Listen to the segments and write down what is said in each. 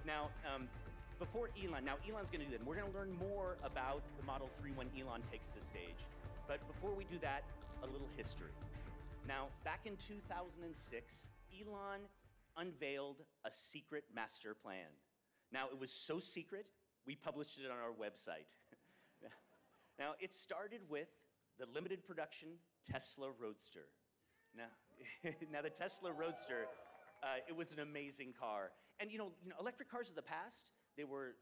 Now, before Elon, now Elon's going to do that. And we're going to learn more about the Model 3 when Elon takes the stage. But before we do that, a little history. Now, back in 2006, Elon unveiled a secret master plan. Now, it was so secret, we published it on our website. Now, it started with the limited production Tesla Roadster. Now the Tesla Roadster, it was an amazing car. And electric cars of the past, they were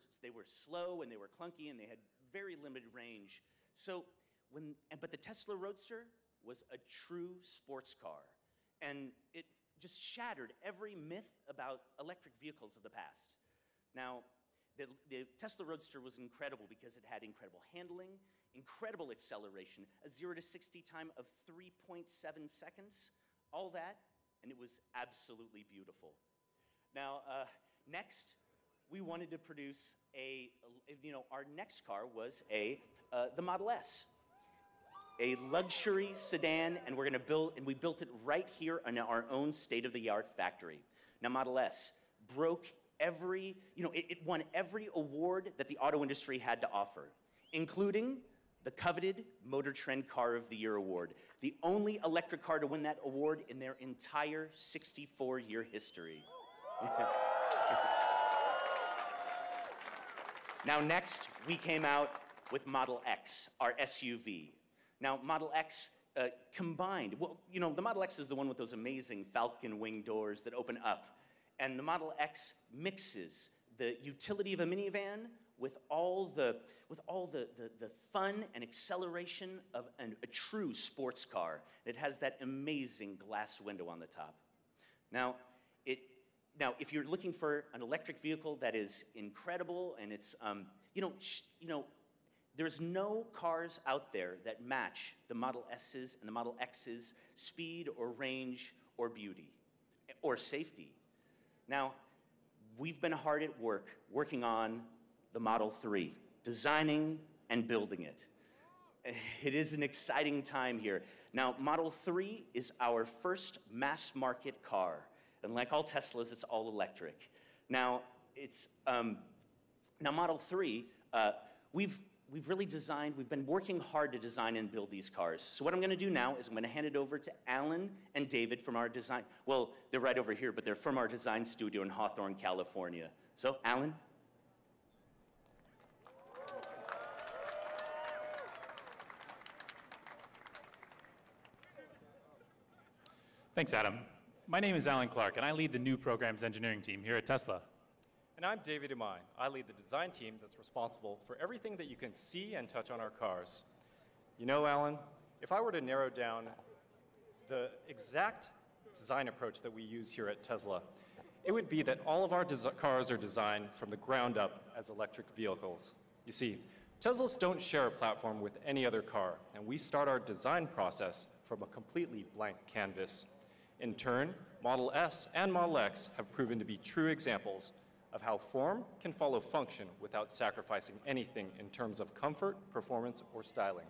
slow and they were clunky and they had very limited range. But the Tesla Roadster was a true sports car. And it just shattered every myth about electric vehicles of the past. Now, the Tesla Roadster was incredible because it had incredible handling, incredible acceleration, a 0 to 60 time of 3.7 seconds, all that, and it was absolutely beautiful. Now, next, we wanted to produce our next car was the Model S, a luxury sedan, and we built it right here in our own state-of-the-art factory. Now, Model S broke it won every award that the auto industry had to offer, including the coveted Motor Trend Car of the Year award, the only electric car to win that award in their entire 64-year history. Now, next, we came out with Model X, our SUV. Now, Model X combined, the Model X is the one with those amazing falcon wing doors that open up. And the Model X mixes the utility of a minivan with all the fun and acceleration of a true sports car. It has that amazing glass window on the top. Now, if you're looking for an electric vehicle that is incredible and it's, there's no cars out there that match the Model S's and the Model X's speed or range or beauty or safety. Now, we've been hard at work working on the Model 3, designing and building it. It is an exciting time here. Now, Model 3 is our first mass market car. And like all Teslas, it's all electric. Now, Model 3, we've been working hard to design and build these cars. So what I'm going to do now is I'm going to hand it over to Alan and David from our design, well, they're right over here, but they're from our design studio in Hawthorne, California. So, Alan? Thanks, Adam. My name is Alan Clark, and I lead the new programs engineering team here at Tesla. And I'm David Imai. I lead the design team that's responsible for everything that you can see and touch on our cars. You know, Alan, if I were to narrow down the exact design approach that we use here at Tesla, it would be that all of our cars are designed from the ground up as electric vehicles. You see, Teslas don't share a platform with any other car, and we start our design process from a completely blank canvas. In turn, Model S and Model X have proven to be true examples of how form can follow function without sacrificing anything in terms of comfort, performance, or styling.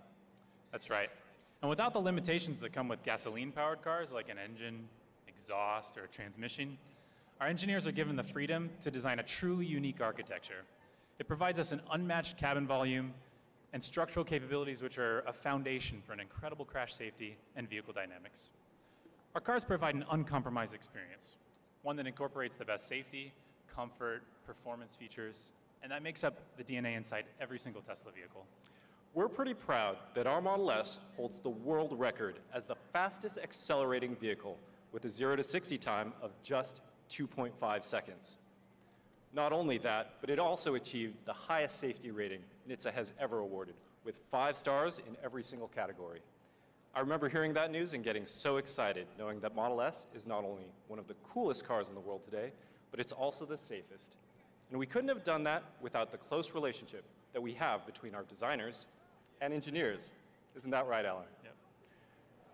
That's right. And without the limitations that come with gasoline-powered cars, like an engine, exhaust, or a transmission, our engineers are given the freedom to design a truly unique architecture. It provides us an unmatched cabin volume and structural capabilities which are a foundation for an incredible crash safety and vehicle dynamics. Our cars provide an uncompromised experience, one that incorporates the best safety, comfort, performance features, and that makes up the DNA inside every single Tesla vehicle. We're pretty proud that our Model S holds the world record as the fastest accelerating vehicle with a 0 to 60 time of just 2.5 seconds. Not only that, but it also achieved the highest safety rating NHTSA has ever awarded, with 5 stars in every single category. I remember hearing that news and getting so excited, knowing that Model S is not only one of the coolest cars in the world today, but it's also the safest. And we couldn't have done that without the close relationship that we have between our designers and engineers. Isn't that right, Alan? Yep.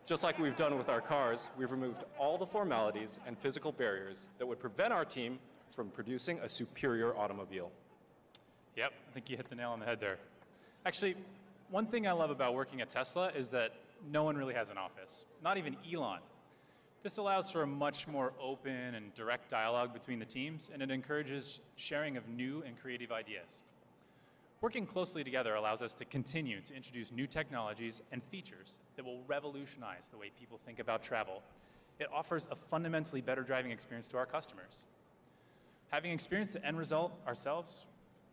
Just like we've done with our cars, we've removed all the formalities and physical barriers that would prevent our team from producing a superior automobile. Yep, I think you hit the nail on the head there. Actually, one thing I love about working at Tesla is that no one really has an office, not even Elon. This allows for a much more open and direct dialogue between the teams, and it encourages sharing of new and creative ideas. Working closely together allows us to continue to introduce new technologies and features that will revolutionize the way people think about travel. It offers a fundamentally better driving experience to our customers. Having experienced the end result ourselves,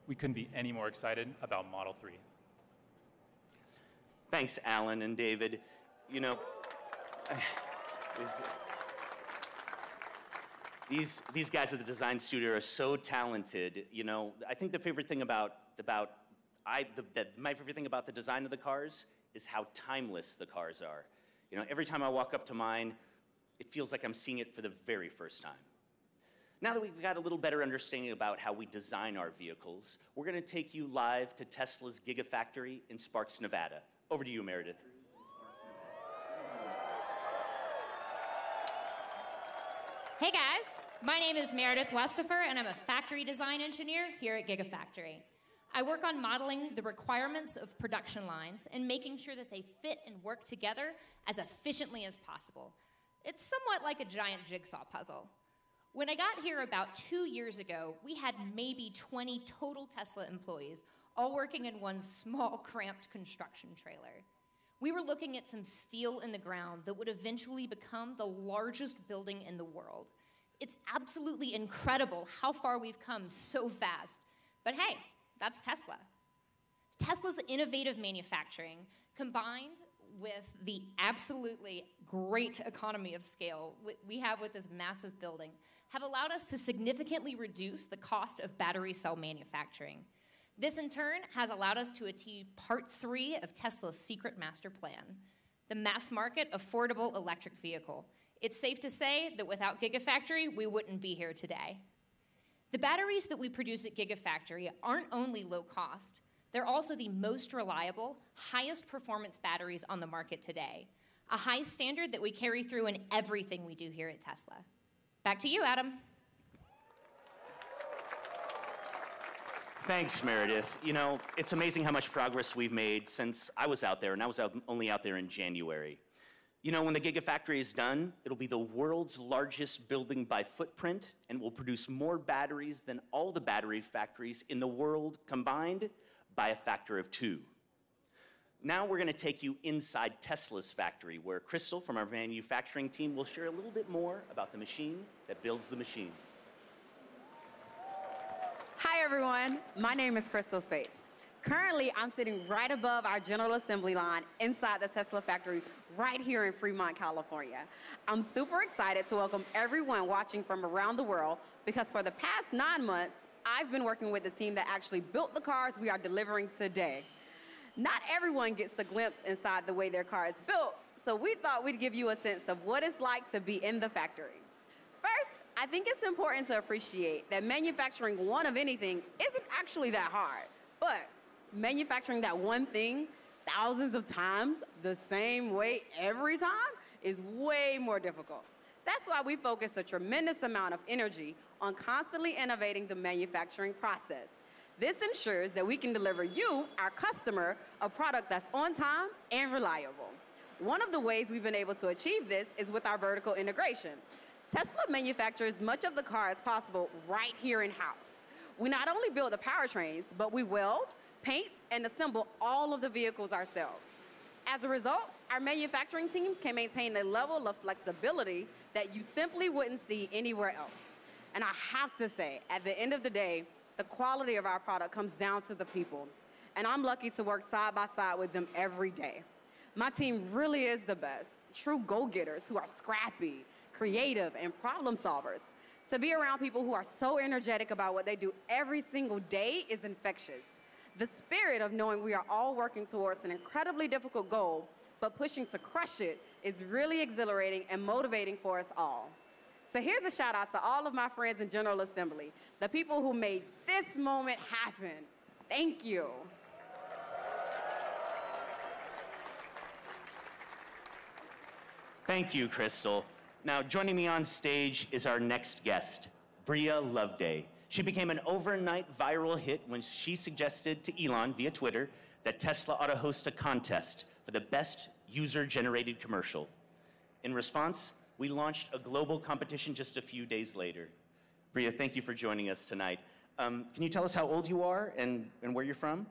we couldn't be any more excited about Model 3. Thanks, Alan and David. You know, these guys at the design studio are so talented. You know, I think the favorite thing my favorite thing about the design of the cars is how timeless the cars are. You know, every time I walk up to mine, it feels like I'm seeing it for the very first time. Now that we've got a little better understanding about how we design our vehicles, we're going to take you live to Tesla's Gigafactory in Sparks, Nevada. Over to you, Meredith. Hey guys, my name is Meredith Westifer, and I'm a factory design engineer here at Gigafactory. I work on modeling the requirements of production lines and making sure that they fit and work together as efficiently as possible. It's somewhat like a giant jigsaw puzzle. When I got here about 2 years ago, we had maybe 20 total Tesla employees, all working in one small, cramped construction trailer. We were looking at some steel in the ground that would eventually become the largest building in the world. It's absolutely incredible how far we've come so fast. But hey, that's Tesla. Tesla's innovative manufacturing, combined with the absolutely great economy of scale we have with this massive building, have allowed us to significantly reduce the cost of battery cell manufacturing. This, in turn, has allowed us to achieve Part 3 of Tesla's secret master plan, the mass-market affordable electric vehicle. It's safe to say that without Gigafactory, we wouldn't be here today. The batteries that we produce at Gigafactory aren't only low cost, they're also the most reliable, highest performance batteries on the market today, a high standard that we carry through in everything we do here at Tesla. Back to you, Adam. Thanks, Meredith. You know, it's amazing how much progress we've made since I was out there, and I was only out there in January. You know, when the Gigafactory is done, it'll be the world's largest building by footprint, and will produce more batteries than all the battery factories in the world combined by a factor of 2. Now we're going to take you inside Tesla's factory, where Crystal from our manufacturing team will share a little bit more about the machine that builds the machine. Hi everyone, my name is Crystal Spates. Currently, I'm sitting right above our general assembly line inside the Tesla factory right here in Fremont, California. I'm super excited to welcome everyone watching from around the world, because for the past 9 months, I've been working with the team that actually built the cars we are delivering today. Not everyone gets a glimpse inside the way their car is built, so we thought we'd give you a sense of what it's like to be in the factory. First, I think it's important to appreciate that manufacturing one of anything isn't actually that hard, but manufacturing that one thing thousands of times the same way every time is way more difficult. That's why we focus a tremendous amount of energy on constantly innovating the manufacturing process. This ensures that we can deliver you, our customer, a product that's on time and reliable. One of the ways we've been able to achieve this is with our vertical integration. Tesla manufactures much of the car as possible right here in-house. We not only build the powertrains, but we weld, paint, and assemble all of the vehicles ourselves. As a result, our manufacturing teams can maintain a level of flexibility that you simply wouldn't see anywhere else. And I have to say, at the end of the day, the quality of our product comes down to the people. And I'm lucky to work side by side with them every day. My team really is the best, true go-getters who are scrappy, creative, and problem solvers. To be around people who are so energetic about what they do every single day is infectious. The spirit of knowing we are all working towards an incredibly difficult goal, but pushing to crush it, is really exhilarating and motivating for us all. So here's a shout out to all of my friends in General Assembly, the people who made this moment happen. Thank you. Thank you, Crystal. Now, joining me on stage is our next guest, Bria Loveday. She became an overnight viral hit when she suggested to Elon via Twitter that Tesla ought to host a contest for the best user-generated commercial. In response, we launched a global competition just a few days later. Bria, thank you for joining us tonight. Can you tell us how old you are and where you're from?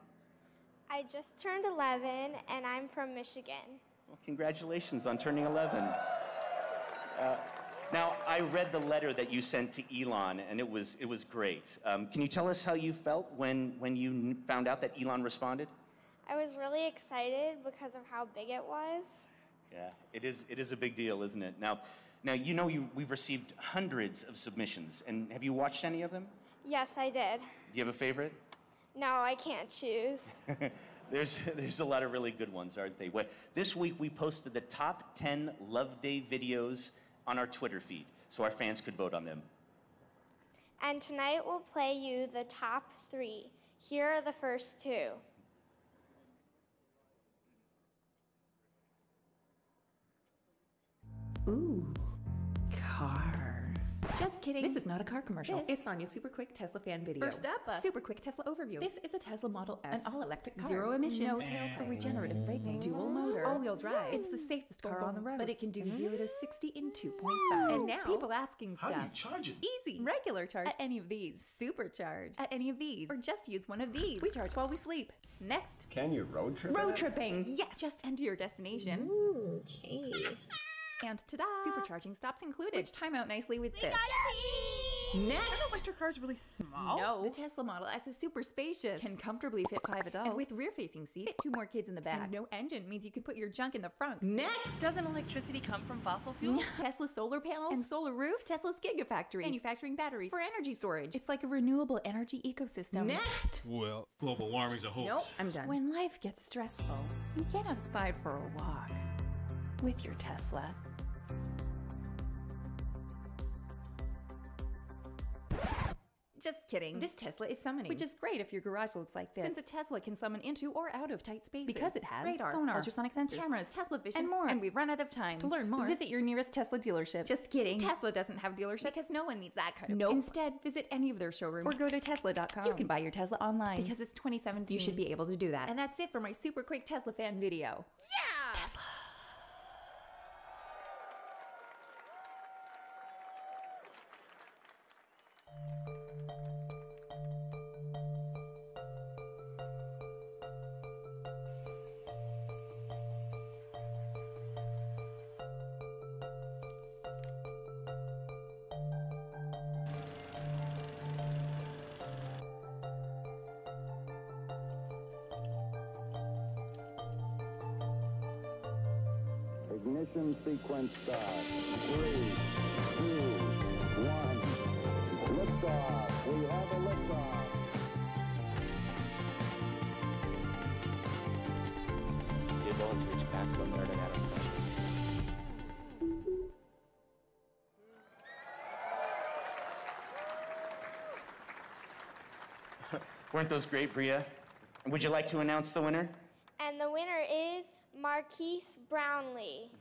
I just turned 11, and I'm from Michigan. Well, congratulations on turning 11. Now, I read the letter that you sent to Elon, and it was great. Can you tell us how you felt when you found out that Elon responded? I was really excited because of how big it was. Yeah, it is a big deal, isn't it? Now you know we've received hundreds of submissions, and have you watched any of them? Yes, I did. Do you have a favorite? No, I can't choose. There's a lot of really good ones, aren't they? This week we posted the top 10 Love Day videos on our Twitter feed, so our fans could vote on them. And tonight we'll play you the top 3. Here are the first 2. Ooh, car. Just kidding. This is not a car commercial. It's on your super quick Tesla fan video. First up, a super quick Tesla overview. This is a Tesla Model S. An all-electric car. Zero emissions. No tailpipe. Regenerative braking. Dual motor. All-wheel drive. It's the safest car on the road. But it can do 0 to 60 in 2.5. And now, people asking stuff. How do you charge it? Easy. Regular charge at any of these. Supercharge at any of these. Or just use one of these. We charge while we sleep. Next. Can you road trip? Road tripping. Yes. Just enter your destination. Ooh, okay. And ta-da! Supercharging stops included, which time out nicely with this. Next! Electric car's really small. No, the Tesla Model S is super spacious. Can comfortably fit 5 adults. And with rear-facing seats, fit 2 more kids in the back. And no engine means you can put your junk in the front. Next! Doesn't electricity come from fossil fuels? Tesla solar panels and solar roofs. Tesla's Gigafactory. Manufacturing batteries for energy storage. It's like a renewable energy ecosystem. Next! Well, global warming's a hoax. Nope, I'm done. When life gets stressful, you get outside for a walk with your Tesla. Just kidding. This Tesla is summoning, which is great if your garage looks like this, since a Tesla can summon into or out of tight spaces. Because it has radar, sonar, ultrasonic sensors, cameras, Tesla vision, and more. And we've run out of time. To learn more, visit your nearest Tesla dealership. Just kidding. Tesla doesn't have dealerships because no one needs that kind of thing. Instead, visit any of their showrooms or go to Tesla.com. You can buy your Tesla online because it's 2017. You should be able to do that. And that's it for my super quick Tesla fan video. Yeah! Tesla. Ignition sequence start. 3, 2, 1. Liftoff. We have a liftoff. The ability to reach back from aerodynamic pressure. Weren't those great, Bria? Would you like to announce the winner? And the winner is Marquise Brownlee.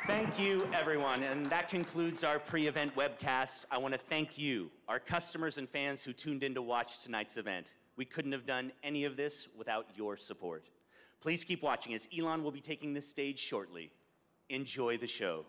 Thank you, everyone. And that concludes our pre-event webcast. I want to thank you, our customers and fans who tuned in to watch tonight's event. We couldn't have done any of this without your support. Please keep watching as Elon will be taking this stage shortly. Enjoy the show.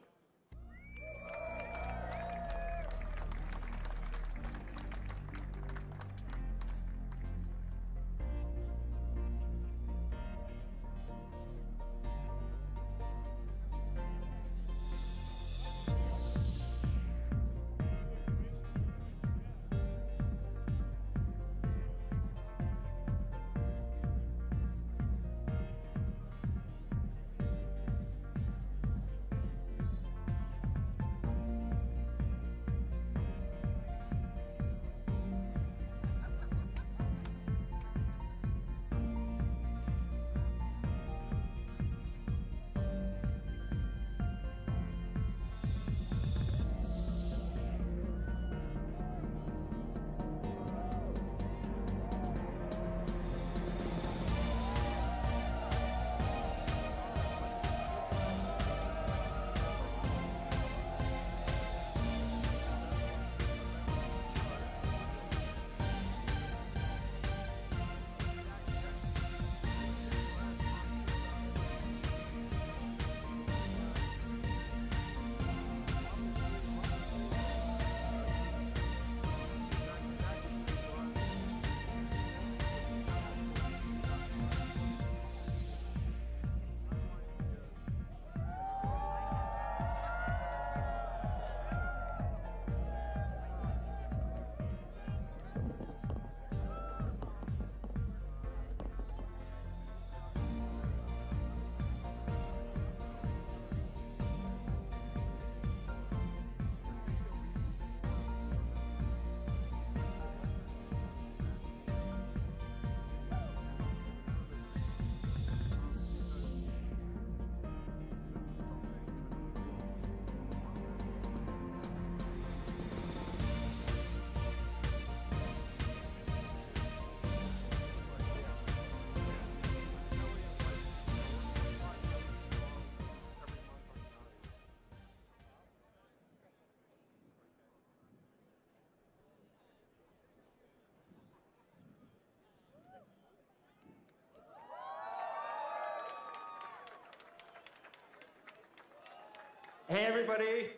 Hey everybody,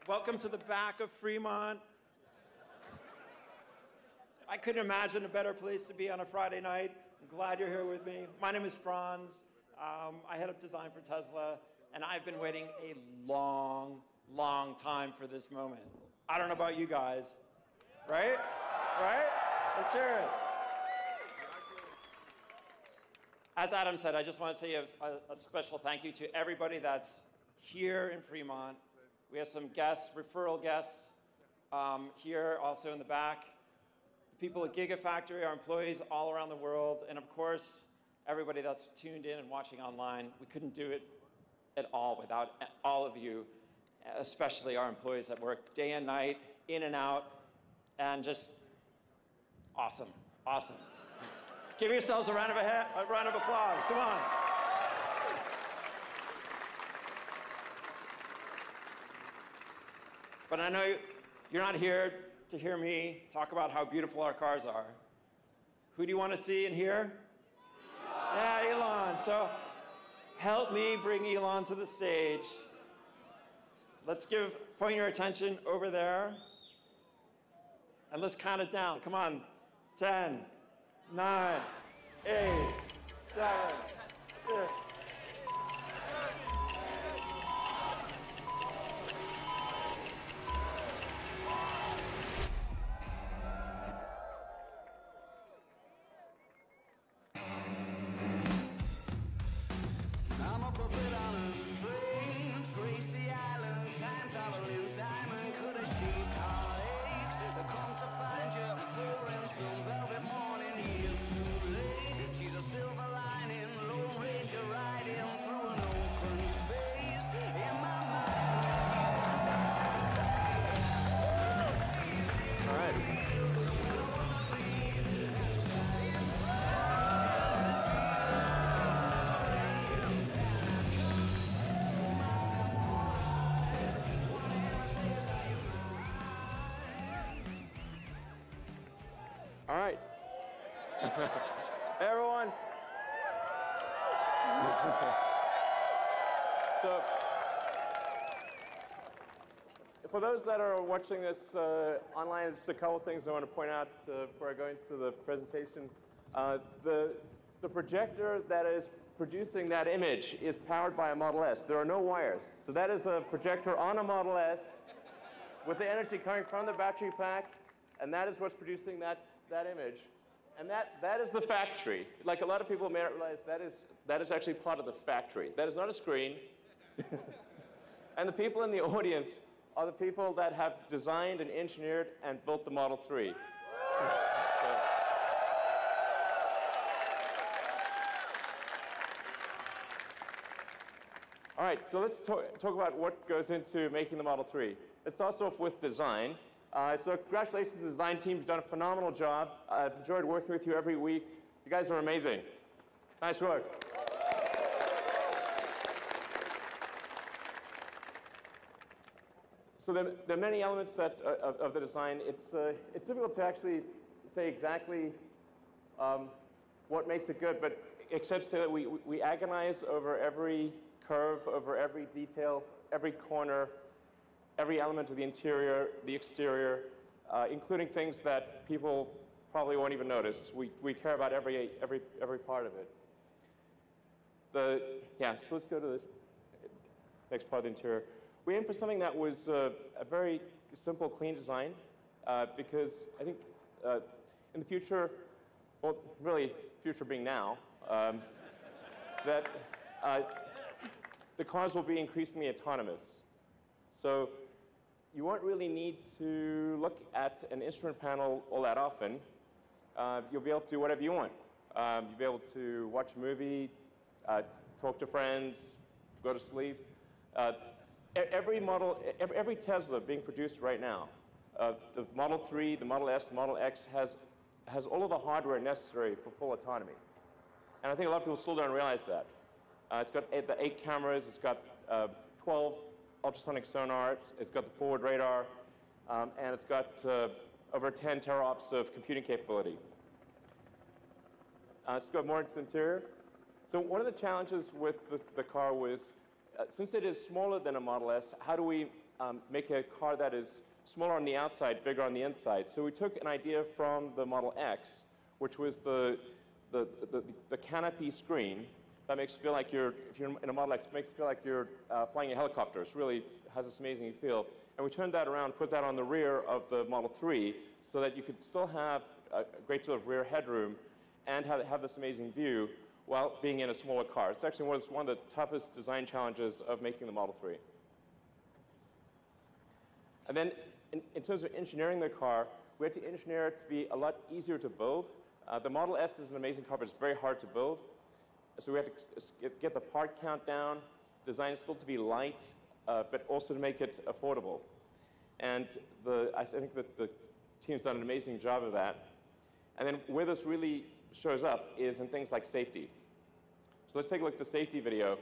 welcome to the back of Fremont. I couldn't imagine a better place to be on a Friday night. I'm glad you're here with me. My name is Franz. I head up design for Tesla, and I've been waiting a long, long time for this moment. I don't know about you guys, right? Right? Let's hear it. As Adam said, I just want to say a special thank you to everybody that's here in Fremont. We have some guests, referral guests here also in the back. The people at Gigafactory, our employees all around the world, and of course, everybody that's tuned in and watching online. We couldn't do it at all without all of you, especially our employees that work day and night, in and out, and just awesome, awesome. Give yourselves a round of applause, come on. But I know you're not here to hear me talk about how beautiful our cars are. Who do you want to see and hear? Yeah, Elon. So help me bring Elon to the stage. Let's point your attention over there. And let's count it down. Come on. 10, 9, 8, 7, 6. Silver lining, Hey, everyone. So, for those that are watching this online, just a couple things I want to point out before I go into the presentation. The projector that is producing that image is powered by a Model S. There are no wires. So that is a projector on a Model S with the energy coming from the battery pack, and that is what's producing that image. And that is the factory. Like a lot of people may not realize, that is actually part of the factory. That is not a screen. And the people in the audience are the people that have designed and engineered and built the Model 3. All right, so let's talk about what goes into making the Model 3. It starts off with design. So congratulations to the design team. You've done a phenomenal job. I've enjoyed working with you every week. You guys are amazing. Nice work. So there are many elements of the design. It's difficult to actually say exactly what makes it good, but except to say that we agonize over every curve, over every detail, every corner, every element of the interior, the exterior, including things that people probably won't even notice. We care about every part of it. So let's go to the next part of the interior. We aimed for something that was a very simple, clean design, because I think in the future, well, really, future being now, that the cars will be increasingly autonomous. So you won't really need to look at an instrument panel all that often. You'll be able to do whatever you want. You'll be able to watch a movie, talk to friends, go to sleep. Every Tesla being produced right now, the Model 3, the Model S, the Model X has all of the hardware necessary for full autonomy. And I think a lot of people still don't realize that. It's got the 8 cameras, it's got 12 ultrasonic sonars, it's got the forward radar, and it's got over 10 teraops of computing capability. Let's go more into the interior. So one of the challenges with the car was, since it is smaller than a Model S, how do we make a car that is smaller on the outside, bigger on the inside? So we took an idea from the Model X, which was the canopy screen that makes you feel like if you're in a Model X, it makes you feel like you're flying a helicopter. It really has this amazing feel. And we turned that around, put that on the rear of the Model 3 so that you could still have a great deal of rear headroom and have this amazing view while being in a smaller car. It's actually one of the toughest design challenges of making the Model 3. And then in terms of engineering the car, we had to engineer it to be a lot easier to build. The Model S is an amazing car, but it's very hard to build. So we had to get the part count down, design it still to be light, but also to make it affordable. And I think that the team's done an amazing job of that. And then where this really shows up is in things like safety. So let's take a look at the safety video.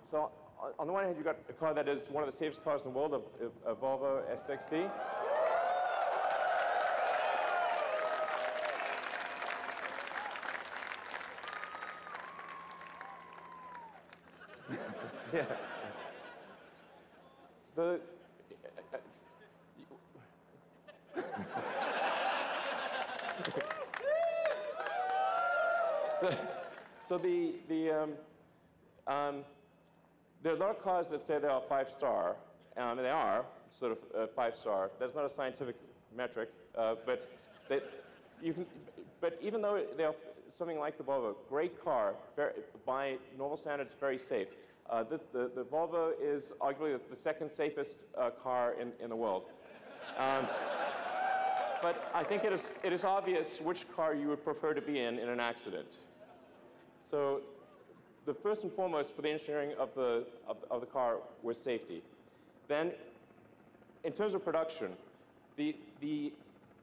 So on the one hand, you've got a car that is one of the safest cars in the world, a Volvo S60. Yeah. There are a lot of cars that say they are 5-star, and they are sort of 5-star. That's not a scientific metric, but even though they are something like the Volvo, great car, by normal standards, very safe. The Volvo is arguably the second safest car in the world. But I think it is obvious which car you would prefer to be in an accident. So the first and foremost for the engineering of the car was safety. Then, in terms of production, the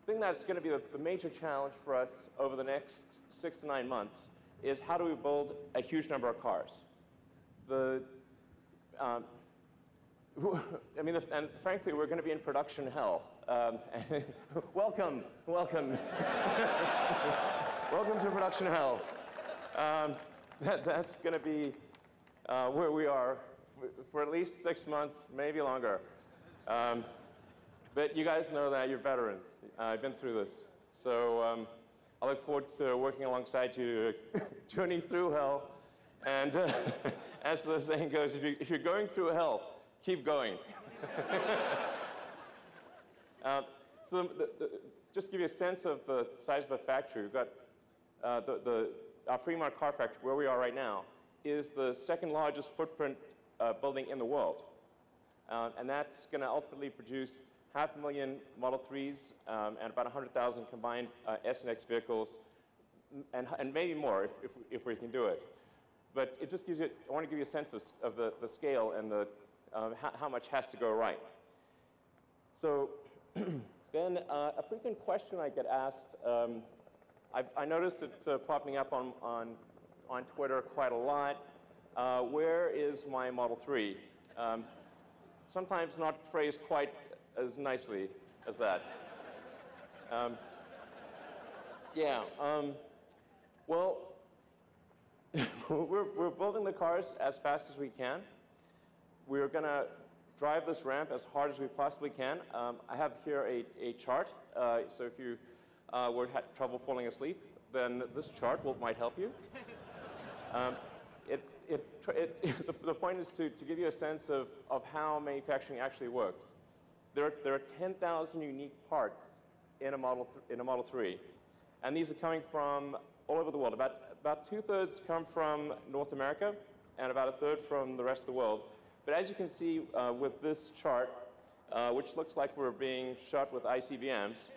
thing that's going to be the major challenge for us over the next 6 to 9 months is how do we build a huge number of cars. And frankly, we're going to be in production hell. Welcome. Welcome to production hell. That's going to be where we are for at least 6 months, maybe longer. But you guys know that you're veterans. I've been through this. So I look forward to working alongside you to journey through hell. And as the saying goes, if you're going through hell, keep going. So just to give you a sense of the size of the factory, we've got our Fremont car factory, where we are right now, is the second largest footprint building in the world. And that's going to ultimately produce 500,000 Model 3s and about 100,000 combined S and X vehicles, and maybe more if we can do it. But it just gives you, I want to give you a sense of the scale and how much has to go right. So then a frequent question I get asked, I noticed it popping up on Twitter quite a lot. Where is my Model 3? Sometimes not phrased quite as nicely as that. Well, we're building the cars as fast as we can. We're going to drive this ramp as hard as we possibly can. I have here a chart, so if you had trouble falling asleep, then this chart might help you. The point is to give you a sense of how manufacturing actually works. There are 10,000 unique parts in a Model 3, and these are coming from all over the world. About 2/3 come from North America, and about 1/3 from the rest of the world. But as you can see with this chart, which looks like we're being shot with ICBMs,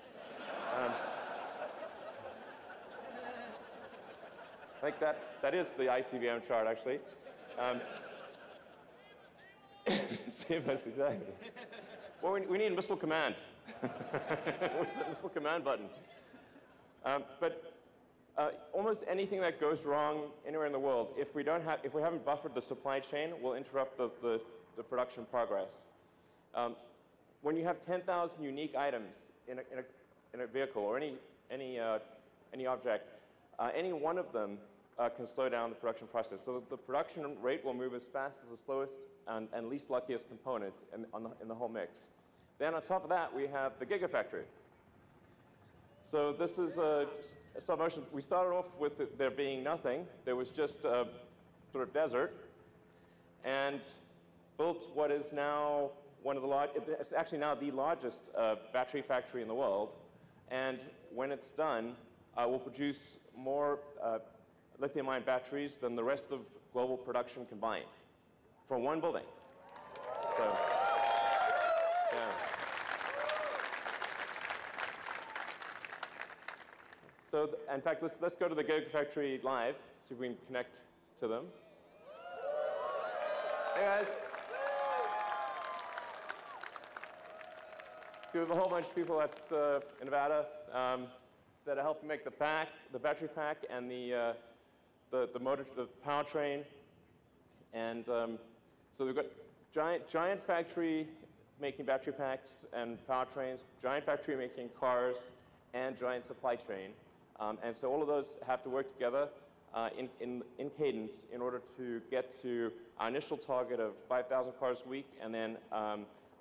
like that is the ICBM chart, actually. Save us, exactly. Well, we need missile command. Where's the missile command button? But almost anything that goes wrong anywhere in the world, if we haven't buffered the supply chain, will interrupt the production progress. When you have 10,000 unique items in a vehicle or any object, any one of them can slow down the production process. So the production rate will move as fast as the slowest and least luckiest component in the whole mix. Then on top of that, we have the Gigafactory. So this is a stop motion. We started off with there being nothing. There was just a sort of desert, and built what is now it's actually now the largest battery factory in the world. And when it's done, we'll produce more lithium-ion batteries than the rest of global production combined for one building. So, yeah. So, in fact, let's go to the Gigafactory live, see if we can connect to them. Hey, guys. We have a whole bunch of people in Nevada that are helping make the battery pack, and the motor, the powertrain. And so we've got giant factory making battery packs and powertrains, giant factory making cars, and giant supply chain. And so all of those have to work together in cadence in order to get to our initial target of 5,000 cars a week, and then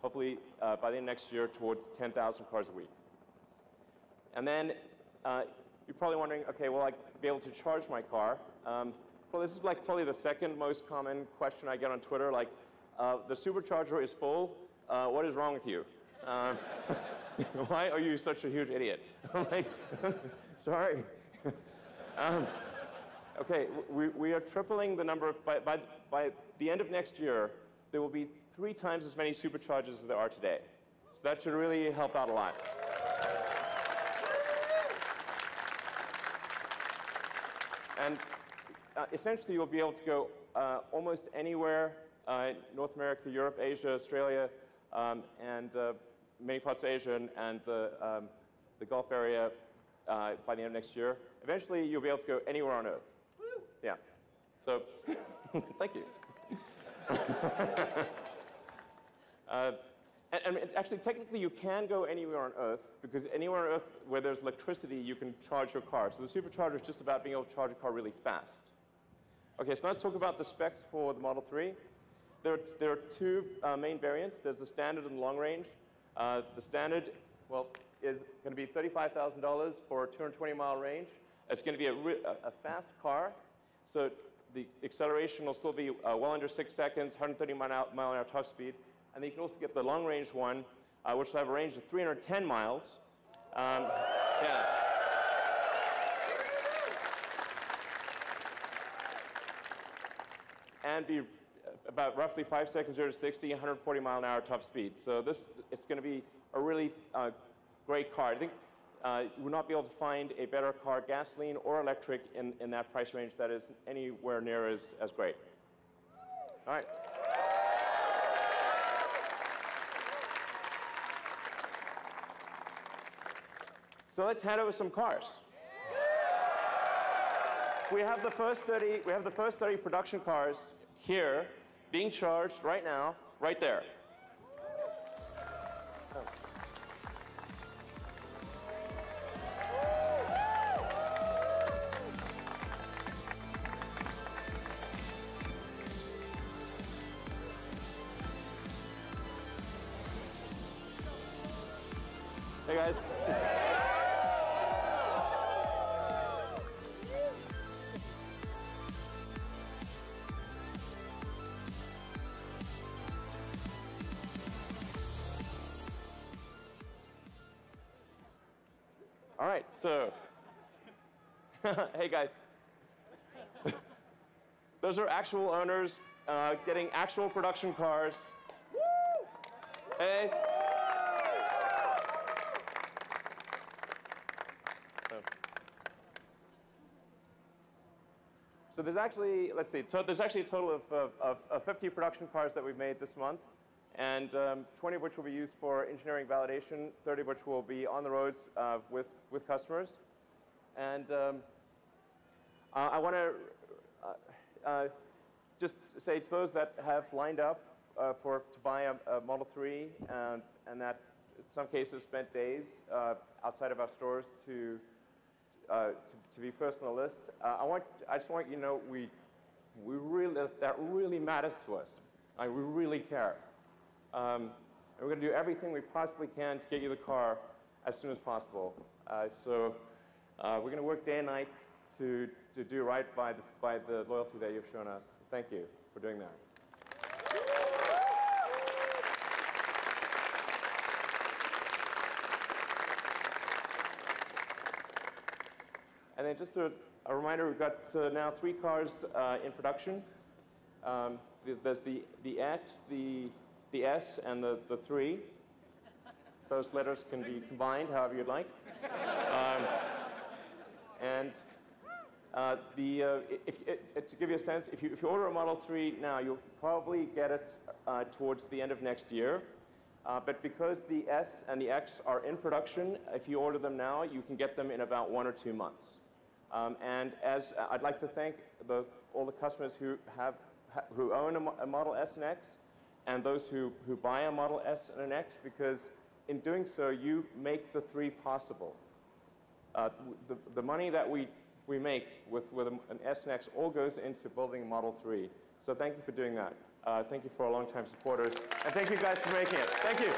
hopefully by the end of next year towards 10,000 cars a week. And then you're probably wondering, okay, will I be able to charge my car? Well, this is like probably the second most common question I get on Twitter, like, the supercharger is full, what is wrong with you? Why are you such a huge idiot? I'm like, sorry. Okay, we are tripling the number. By the end of next year, there will be 3 times as many superchargers as there are today. So that should really help out a lot. And essentially, you'll be able to go almost anywhere, North America, Europe, Asia, Australia, and many parts of Asia and the Gulf area by the end of next year. Eventually, you'll be able to go anywhere on Earth. Woo! Yeah. So, thank you. And actually, technically, you can go anywhere on Earth, because anywhere on Earth where there's electricity, you can charge your car. So the supercharger is just about being able to charge a car really fast. Okay, so let's talk about the specs for the Model 3. There are two main variants. There's the standard and the long range. The standard, well, is going to be $35,000 for a 220-mile range. It's going to be a fast car. So the acceleration will still be well under 6 seconds, 130 mile-an-hour top speed. And then you can also get the long-range one, which will have a range of 310 miles. Yeah. And be about roughly 5 seconds 0 to 60, 140 mile-an-hour top speed. So it's going to be a really great car. I think you will not be able to find a better car, gasoline or electric, in that price range that is anywhere near as great. All right. So let's head over some cars. We have the first 30 production cars here being charged right now, right there. Hey guys. All right, so, hey guys. Those are actual owners getting actual production cars. Hey. So there's actually, let's see, there's actually a total of 50 production cars that we've made this month. And 20 of which will be used for engineering validation, 30 of which will be on the roads with customers. And I want to just say to those that have lined up to buy a Model 3 and that in some cases spent days outside of our stores to be first on the list, I just want you to know that really matters to us. We really care. And we're going to do everything we possibly can to get you the car as soon as possible. So we're going to work day and night to do right by the loyalty that you've shown us. Thank you for doing that. And then just a reminder, we've got now 3 cars in production. There's the X, the S, and the 3. Those letters can be combined however you'd like. To give you a sense, if you order a Model 3 now, you'll probably get it towards the end of next year. But because the S and the X are in production, if you order them now, you can get them in about 1 or 2 months. And as I'd like to thank all the customers who own a Model S and X, and those who buy a Model S and an X, because in doing so, you make the 3 possible. The money that we make with an S and X all goes into building a Model 3. So thank you for doing that. Thank you for our longtime supporters. And thank you guys for making it. Thank you.